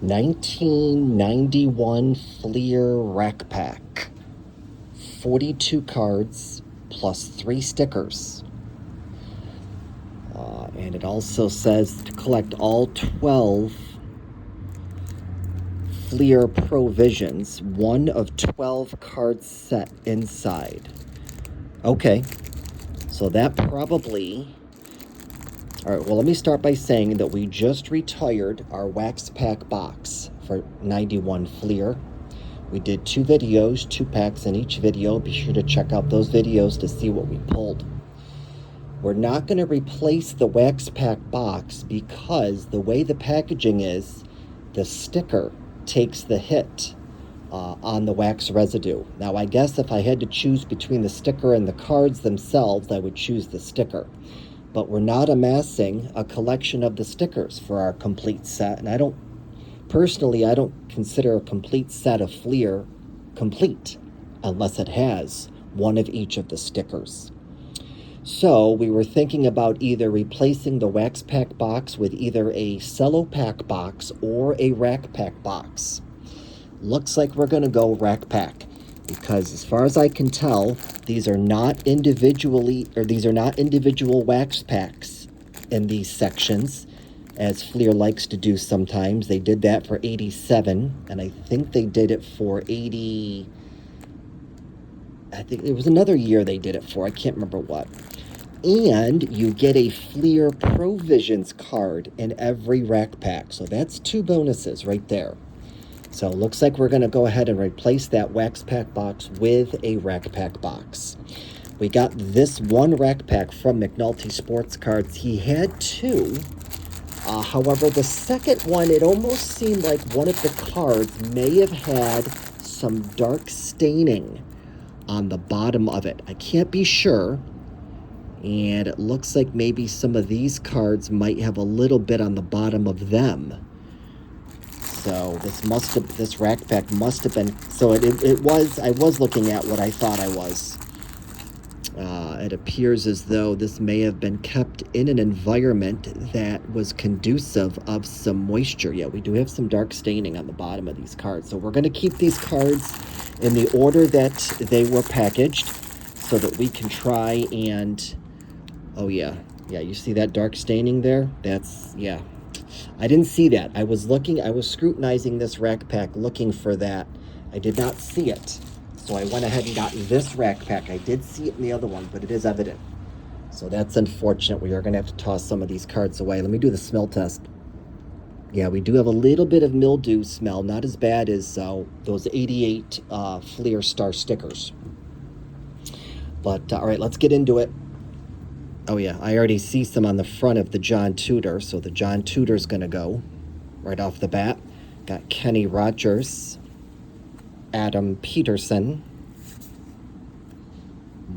1991 Fleer Rack Pack. 42 cards plus 3 stickers. And it also says to collect all 12 Fleer Provisions, 1 of 12 cards set inside. Okay, so that probably... All right, well, let me start by saying that we just retired our wax pack box for 91 Fleer. We did 2 videos, 2 packs in each video. Be sure to check out those videos to see what we pulled. We're not going to replace the wax pack box because the way the packaging is, the sticker takes the hit on the wax residue. Now, I guess if I had to choose between the sticker and the cards themselves, I would choose the sticker. But we're not amassing a collection of the stickers for our complete set. And I don't consider a complete set of Fleer complete unless it has one of each of the stickers. So we were thinking about either replacing the wax pack box with either a cello pack box or a rack pack box. Looks like we're going to go rack pack because as far as I can tell, these are not individual wax packs in these sections, as Fleer likes to do sometimes. They did that for 87, and I think they did it for 80... I think it was another year they did it for. I can't remember what. And you get a Fleer Provisions card in every rack pack. So that's 2 bonuses right there. So it looks like we're going to go ahead and replace that wax pack box with a rack pack box. We got this one rack pack from McNulty Sports Cards. He had 2. However, the second one, it almost seemed like one of the cards may have had some dark staining on the bottom of it. I can't be sure. And it looks like maybe some of these cards might have a little bit on the bottom of them. So this rack pack must have been, so I was looking at what I thought I was. It appears as though this may have been kept in an environment that was conducive of some moisture. Yeah, we do have some dark staining on the bottom of these cards. So we're going to keep these cards in the order that they were packaged so that we can try and... Oh, yeah. Yeah, you see that dark staining there? That's... yeah. I didn't see that. I was scrutinizing this rack pack looking for that. I did not see it. So I went ahead and got this rack pack. I did see it in the other one, but it is evident. So that's unfortunate. We are going to have to toss some of these cards away. Let me do the smell test. Yeah, we do have a little bit of mildew smell. Not as bad as those 88 Fleer Star stickers. But, all right, let's get into it. Oh, yeah, I already see some on the front of the John Tudor. So the John Tudor's going to go right off the bat. Got Kenny Rogers, Adam Peterson,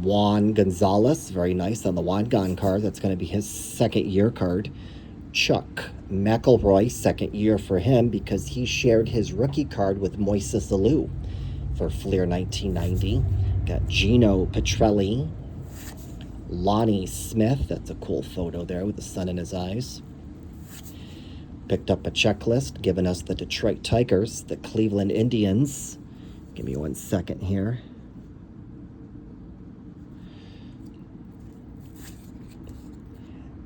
Juan Gonzalez, very nice on the Juan Gon card. That's going to be his second year card. Chuck McElroy, second year for him because he shared his rookie card with Moises Alou for Fleer 1990. Got Gino Petrelli, Lonnie Smith. That's a cool photo there with the sun in his eyes. Picked up a checklist, giving us the Detroit Tigers, the Cleveland Indians. Give me 1 second here.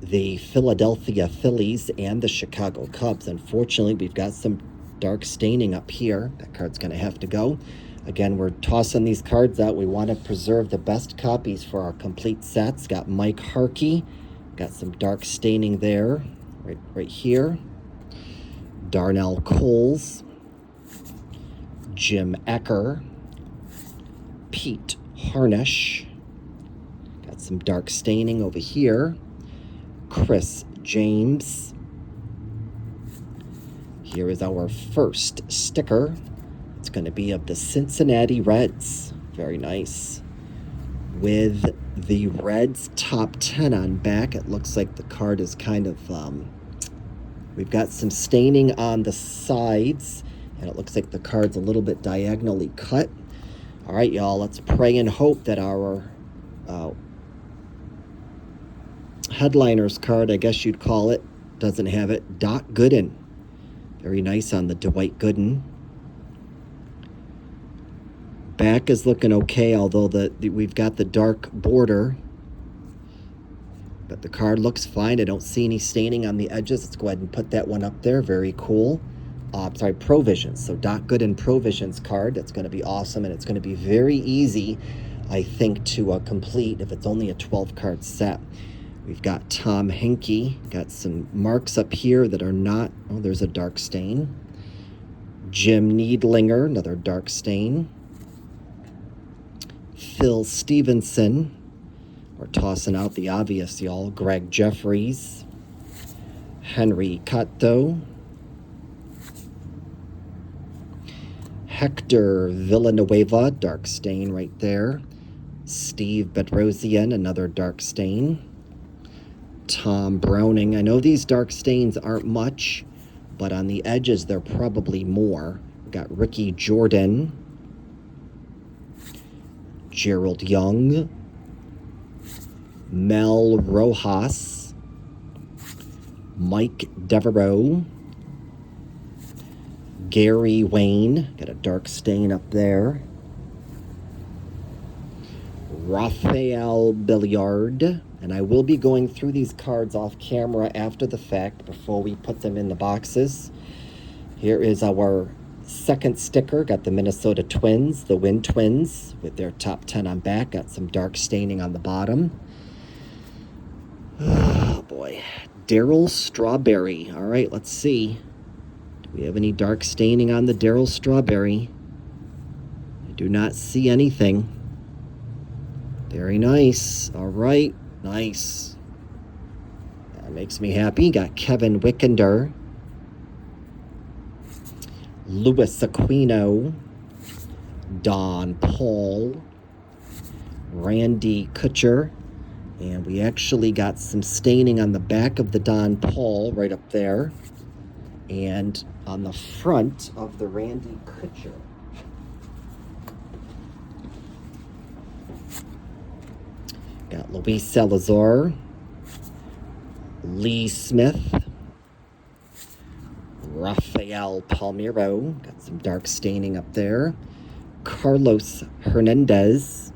The Philadelphia Phillies and the Chicago Cubs. Unfortunately, we've got some dark staining up here. That card's going to have to go. Again, we're tossing these cards out. We want to preserve the best copies for our complete sets. Got Mike Harkey. Got some dark staining there. Right here. Darnell Coles. Jim Ecker. Pete Harnish. Got some dark staining over here. Chris James. Here is our first sticker. It's going to be of the Cincinnati Reds. Very nice. With the Reds top 10 on back, it looks like the card is kind of... we've got some staining on the sides, and it looks like the card's a little bit diagonally cut. All right, y'all, let's pray and hope that our headliners card, I guess you'd call it, doesn't have it. Doc Gooden. Very nice on the Dwight Gooden. Back is looking okay, although we've got the dark border. But the card looks fine. I don't see any staining on the edges. Let's go ahead and put that one up there. Very cool. Sorry, Provisions. So Doc Gooden Provisions card. That's going to be awesome, and it's going to be very easy, I think, to complete if it's only a 12-card set. We've got Tom Henke. Got some marks up here that are not... Oh, there's a dark stain. Jim Needlinger, another dark stain. Phil Stevenson. We're tossing out the obvious, y'all. Greg Jeffries. Henry Cotto. Hector Villanueva, dark stain right there. Steve Bedrosian, another dark stain. Tom Browning. I know these dark stains aren't much, but on the edges they're probably more. We've got Ricky Jordan. Gerald Young. Mel Rojas. Mike Devereaux. Gary Wayne. Got a dark stain up there. Raphael Billiard. And I will be going through these cards off camera after the fact before we put them in the boxes. Here is our second sticker. Got the Minnesota Twins, the Wind Twins, with their top 10 on back. Got some dark staining on the bottom. Oh, boy. Daryl Strawberry. All right, let's see. Do we have any dark staining on the Daryl Strawberry? I do not see anything. Very nice. All right. Nice. That makes me happy. Got Kevin Wickender. Louis Aquino. Don Paul. Randy Kutcher. And we actually got some staining on the back of the Don Paul right up there. And on the front of the Randy Kutcher. Got Luis Salazar, Lee Smith, Rafael Palmeiro. Got some dark staining up there. Carlos Hernandez.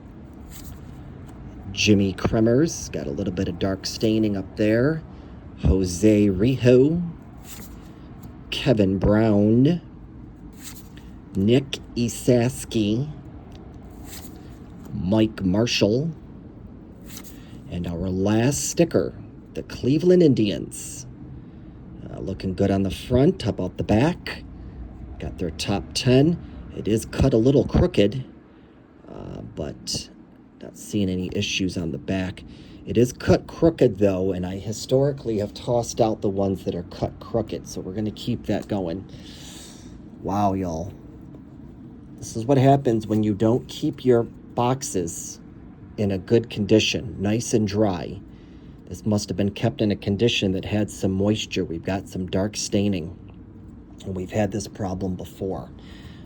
Jimmy Kremers. Got a little bit of dark staining up there. Jose Rijo. Kevin Brown. Nick Isaski. Mike Marshall. And our last sticker, the Cleveland Indians. Looking good on the front. How about the back? Got their top 10. It is cut a little crooked, but not seeing any issues on the back. It is cut crooked, though, and I historically have tossed out the ones that are cut crooked, so we're going to keep that going. Wow, y'all. This is what happens when you don't keep your boxes in a good condition, nice and dry. This must have been kept in a condition that had some moisture. We've got some dark staining, and we've had this problem before.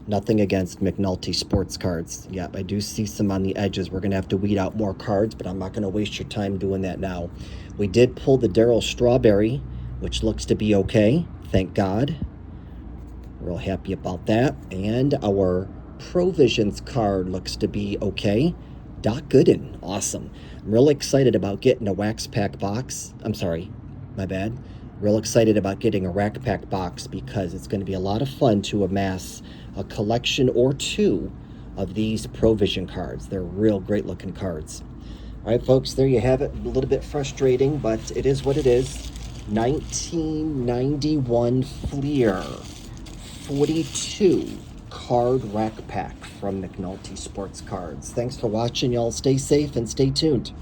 Nothing against McNulty sports cards. Yep, I do see some on the edges. We're going to have to weed out more cards, but I'm not going to waste your time doing that now. We did pull the Daryl Strawberry, which looks to be okay. Thank God. Real happy about that. And our Provisions card looks to be okay. Doc Gooden, awesome. I'm real excited about getting a wax pack box. I'm sorry, my bad. Real excited about getting a rack pack box because it's going to be a lot of fun to amass a collection or two of these Provision cards. They're real great looking cards. All right, folks, there you have it. A little bit frustrating, but it is what it is. 1991 Fleer 42 card rack pack from McNulty Sports Cards. Thanks for watching, y'all. Stay safe and stay tuned.